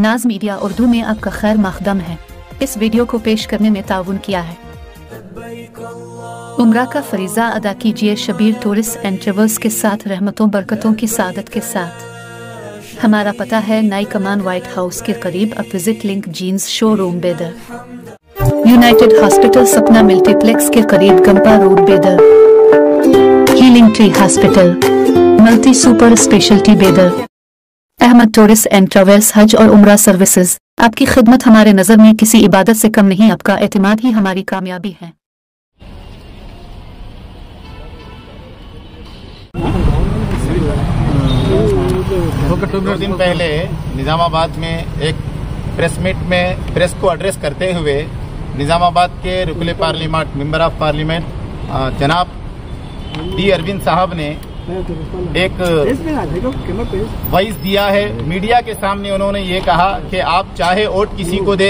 नाज मीडिया उर्दू में आपका खैर मकदम है। इस वीडियो को पेश करने में ताउन किया है। उम्रा का फरीज़ा अदा कीजिए शबीर टूरिस्ट एंड ट्रेवल्स के साथ, रहमतों बरकतों की सादत के साथ। हमारा पता है नई कमान व्हाइट हाउस के करीब। अब विजिट लिंक जीन्स शोरूम बेदर, यूनाइटेड हॉस्पिटल सपना मल्टीप्लेक्स के करीब गंपा रोड बेदर, healing tree hospital multi super speciality बेदर, अहमद टूरिस्ट एंड ट्रेवल्स हज और उम्रा सर्विसेज। आपकी खिदमत हमारे नज़र में किसी इबादत से कम नहीं। आपका एतमाद ही हमारी कामयाबी है। कुछ दिन पहले निजामाबाद में एक प्रेस मीट में प्रेस को एड्रेस करते हुए निजामाबाद के रुकन पार्लियामेंट मेंबर ऑफ पार्लियामेंट जनाब डी अरविंद साहब ने एक वॉइस दिया है। मीडिया के सामने उन्होंने ये कहा कि आप चाहे वोट किसी को दे,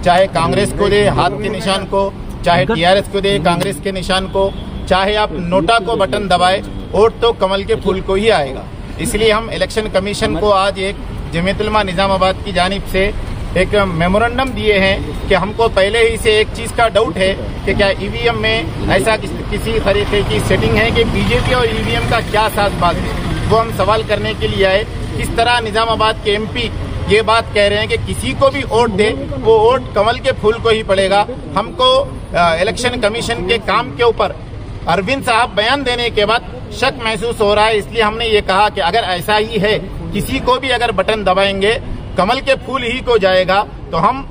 चाहे कांग्रेस को दे हाथ के निशान को, चाहे टीआरएस को दे कांग्रेस के निशान को, चाहे आप नोटा को बटन दबाए, वोट तो कमल के फूल को ही आएगा। इसलिए हम इलेक्शन कमीशन को आज एक जमीयत उलमा निजामाबाद की जानिब से एक मेमोरेंडम दिए हैं कि हमको पहले ही से एक चीज का डाउट है कि क्या ईवीएम में ऐसा किसी तरीके की सेटिंग है कि बीजेपी और ईवीएम का क्या साज़बाज है। वो हम सवाल करने के लिए आए। किस तरह निजामाबाद के एमपी ये बात कह रहे हैं कि किसी को भी वोट दे वो वोट कमल के फूल को ही पड़ेगा। हमको इलेक्शन कमीशन के काम के ऊपर अरविंद साहब बयान देने के बाद शक महसूस हो रहा है। इसलिए हमने ये कहा कि अगर ऐसा ही है, किसी को भी अगर बटन दबाएंगे कमल के फूल ही को जाएगा, तो हम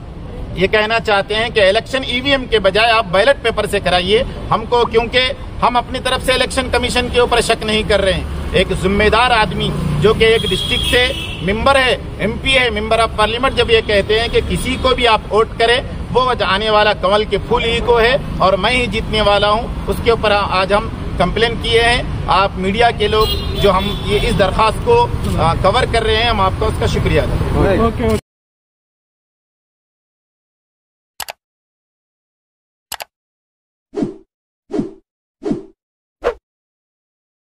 ये कहना चाहते हैं कि इलेक्शन ईवीएम के बजाय आप बैलेट पेपर से कराइए हमको, क्योंकि हम अपनी तरफ से इलेक्शन कमीशन के ऊपर शक नहीं कर रहे हैं। एक जिम्मेदार आदमी जो कि एक डिस्ट्रिक्ट से मेंबर है, एमपी है, मेंबर ऑफ पार्लियामेंट, जब ये कहते हैं कि किसी को भी आप वोट करें वो आने वाला कमल के फूल ही को है और मैं ही जीतने वाला हूँ, उसके ऊपर आज हम कंप्लेन किए हैं। आप मीडिया के लोग जो हम ये इस दरखास्त को कवर कर रहे हैं, हम आपका उसका शुक्रिया अदा करते हैं।